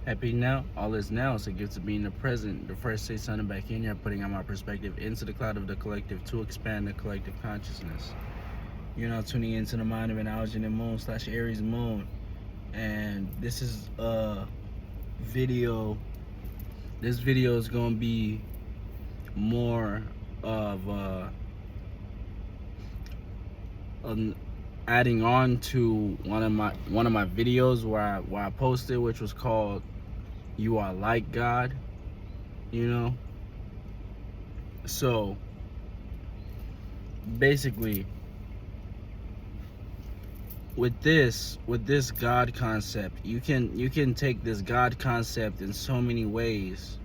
Happy now, all is now. It's a gift to be in the present. The first say something back in here, putting out my perspective into the cloud of the collective to expand the collective consciousness. You're now tuning into the mind of an Algin moon / Aries moon. And this is a video. This video is going to be more of adding on to one of my videos where I posted, which was called "You Are Like God," So basically, with this God concept, you can take this God concept in so many ways.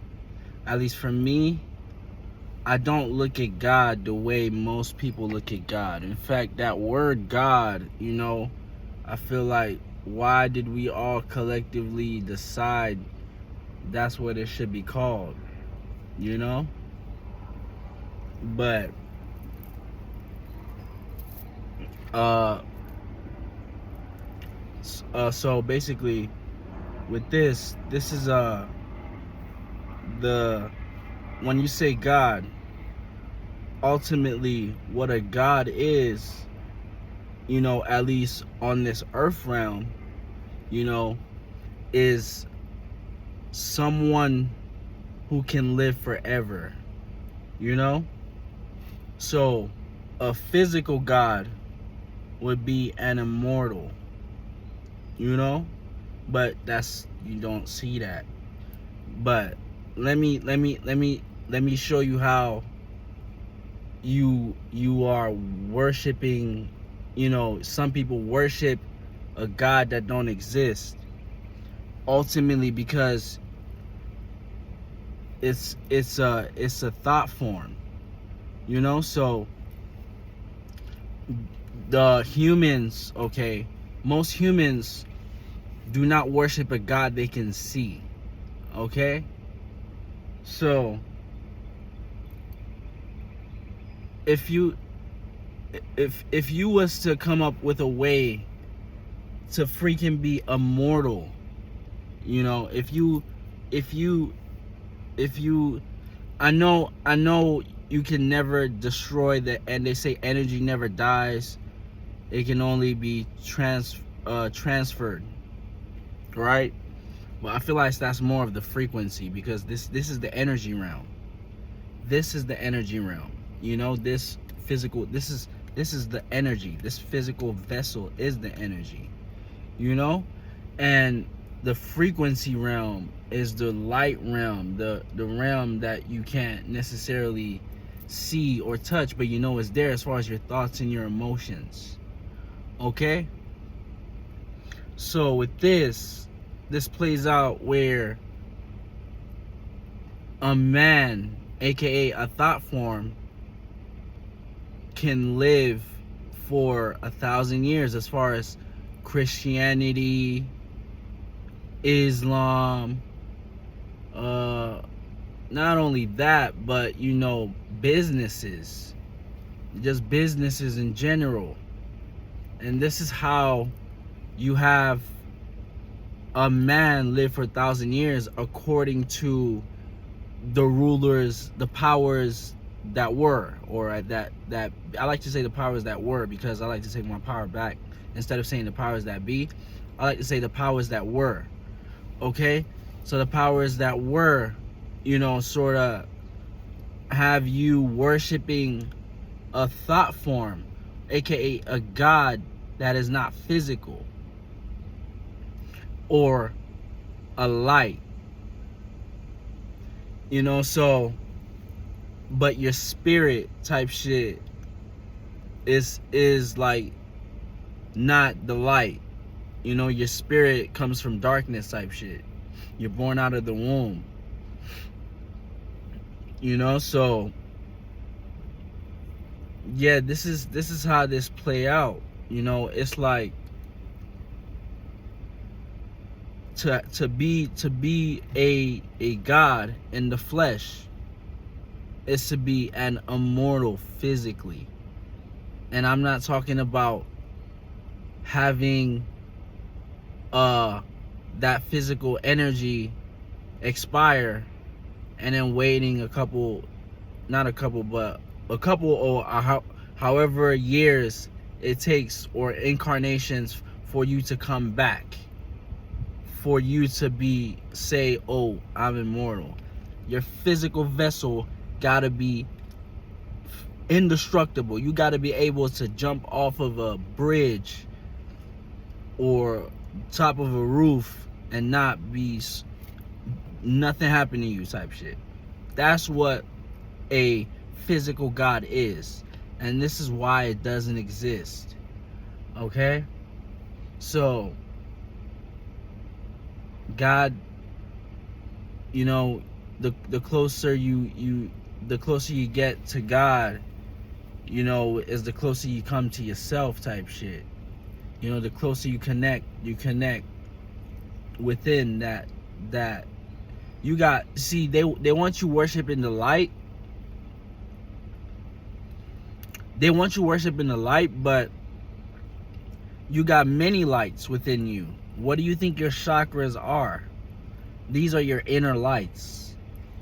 At least for me, I don't look at God the way most people look at God. In fact, that word God, I feel like, why did we all collectively decide that's what it should be called? But so basically, with this is the when you say God, ultimately what a God is, at least on this earth realm, is someone who can live forever. So a physical God would be an immortal, but you don't see that. But let me show you how you are worshiping. Some people worship a God that don't exist, ultimately because it's a thought form. So the humans, most humans do not worship a God they can see. So if you was to come up with a way to freaking be immortal, if you I know you can never destroy and they say energy never dies. It can only be transferred, right? Well, I feel like that's more of the frequency, because this is the energy realm. This is the energy realm. This physical, this is the energy. This physical vessel is the energy. And the frequency realm is the light realm, the realm that you can't necessarily see or touch, but it's there as far as your thoughts and your emotions. So with this plays out where a man, aka a thought form, can live for 1,000 years, as far as Christianity, Islam, not only that, but businesses, just businesses in general. And this is how you have a man live for 1,000 years, according to the rulers, the powers that were, or that I like to say the powers that were, because I like to take my power back. Instead of saying the powers that be, I like to say the powers that were. So the powers that were, sort of have you worshiping a thought form, aka a God that is not physical, or a light. So, but your spirit type shit is like not the light. Your spirit comes from darkness type shit. You're born out of the womb. So yeah, this is how this play out. It's like to be a God in the flesh is to be an immortal physically. And I'm not talking about having that physical energy expire, and then waiting a couple, not a couple, but a couple, or however years it takes, or incarnations, for you to come back, for you to say, oh, I'm immortal. Your physical vessel gotta be indestructible. You gotta be able to jump off of a bridge or top of a roof and nothing happen to you type shit. That's what a physical God is, and this is why it doesn't exist. Okay, so God, the closer you get to God, is the closer you come to yourself type shit. The closer you connect within that you got. See, they want you worshiping the light. They want you worshiping the light, but you got many lights within you. What do you think your chakras are? These are your inner lights.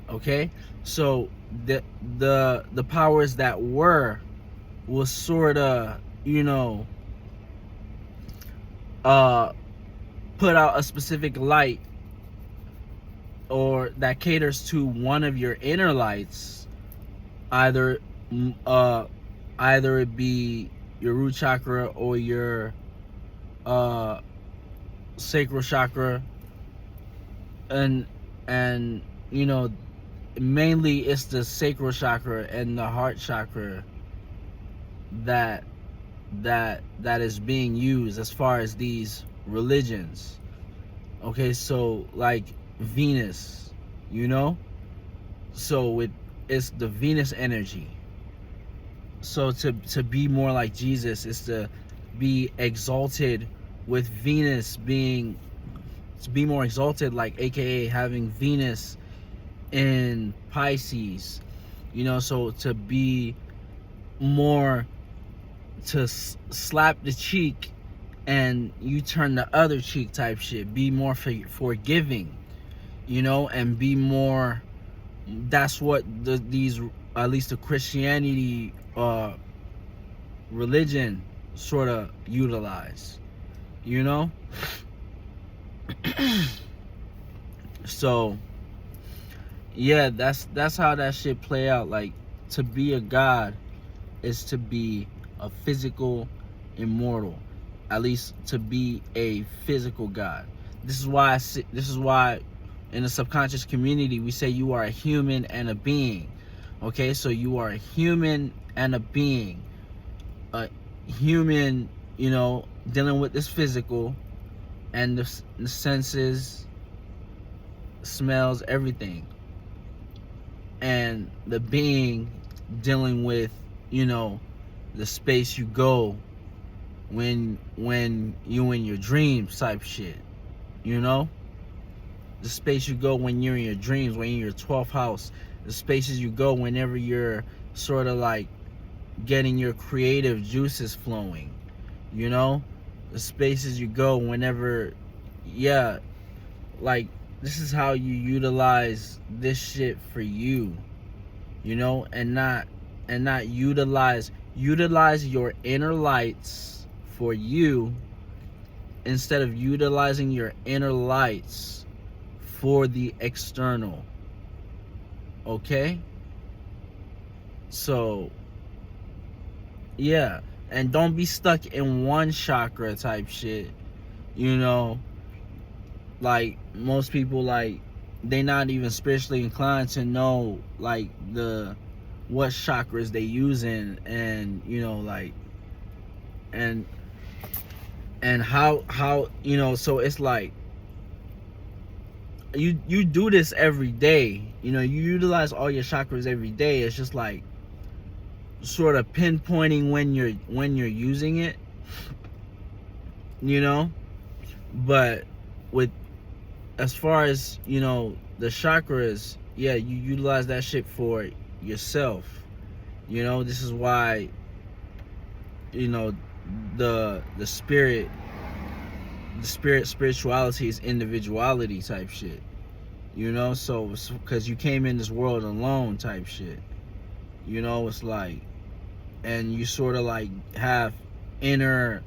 Okay? So the powers that will sort of, put out a specific light, or that caters to one of your inner lights, either it be your root chakra or your sacral chakra, and mainly it's the sacral chakra and the heart chakra that is being used as far as these religions. Okay, so like Venus, so it's the Venus energy. So to be more like Jesus is to be exalted with Venus to be more exalted, like aka having Venus in Pisces, so to be more, to slap the cheek and you turn the other cheek type shit. Be more forgiving, and be more. That's what these, at least the Christianity religion, sort of utilize, So yeah, that's how that shit play out. Like, to be a god is to be a physical immortal, at least to be a physical god. This is why in the subconscious community we say you are a human and a being. Okay, so you are a human and a being. A human, dealing with this physical and the senses, smells, everything, and the being dealing with, the space you go when you in your dreams type shit, the space you go when you're in your dreams, when you're in your 12th house, the spaces you go whenever you're sort of like getting your creative juices flowing, the spaces you go whenever, like, this is how you utilize this shit for you, and not utilize your inner lights for you, instead of utilizing your inner lights for the external. Okay? So yeah, and don't be stuck in one chakra type shit, like most people, like, they not even spiritually inclined to know, like, what chakras they using, and like, and how so it's like you do this every day, you utilize all your chakras every day. It's just like sort of pinpointing when you're using it, but with, as far as the chakras, you utilize that shit for yourself. This is why the spirit the spirituality is individuality type shit. You know, so because you came in this world alone type shit. You know, it's like, and you sort of like have inner,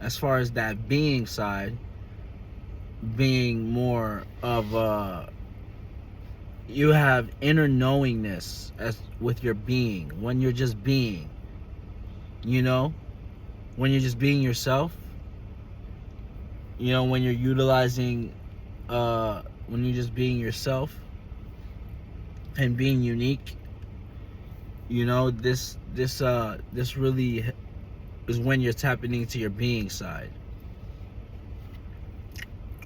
as far as that being side, being more of you have inner knowingness as with your being when you're just being, you know, when you're just being yourself, you know, when you're utilizing when you're just being yourself and being unique, you know, this really is when you're tapping into your being side,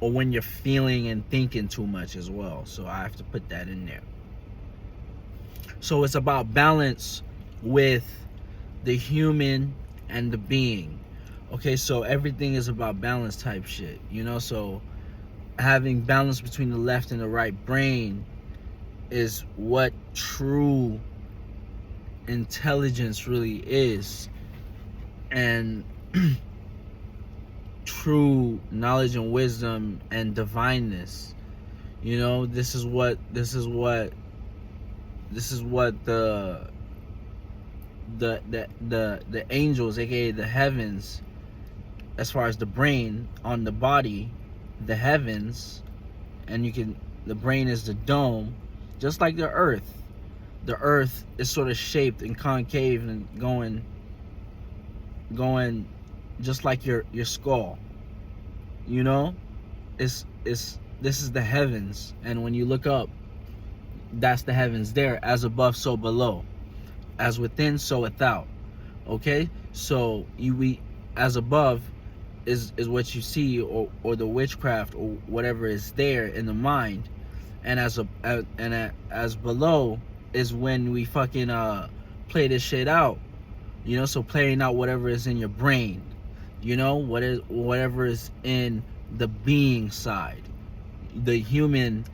or when you're feeling and thinking too much as well. So I have to put that in there. So it's about balance with the human and the being. Okay, so everything is about balance type shit, you know. So having balance between the left and the right brain is what true intelligence really is, and true knowledge and wisdom and divineness. You know, this is what the angels, aka the heavens, as far as the brain on the body, the heavens, and the brain is the dome, just like the earth. The earth is sort of shaped and concave and going just like your skull. You know, this is the heavens, and when you look up, that's the heavens there. As above, so below. As within, so without. Okay, so we as above is what you see, or the witchcraft, or whatever is there in the mind, and as below is when we fucking play this shit out. You know, so playing out whatever is in your brain, you know, whatever is in the being side, the human.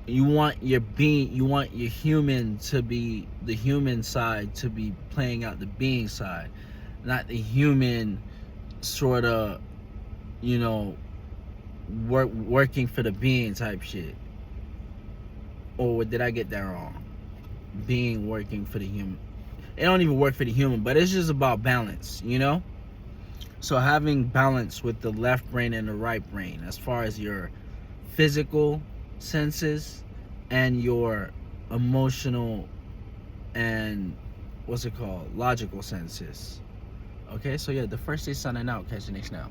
You want your human to be the human side, to be playing out the being side, not the human sort of, you know, working for the being type shit. Or did I get that wrong? Being working for the human. It don't even work for the human, but it's just about balance, you know? So having balance with the left brain and the right brain, as far as your physical senses and your emotional and logical senses. Okay, so yeah, the first day signing out. Catch you next now.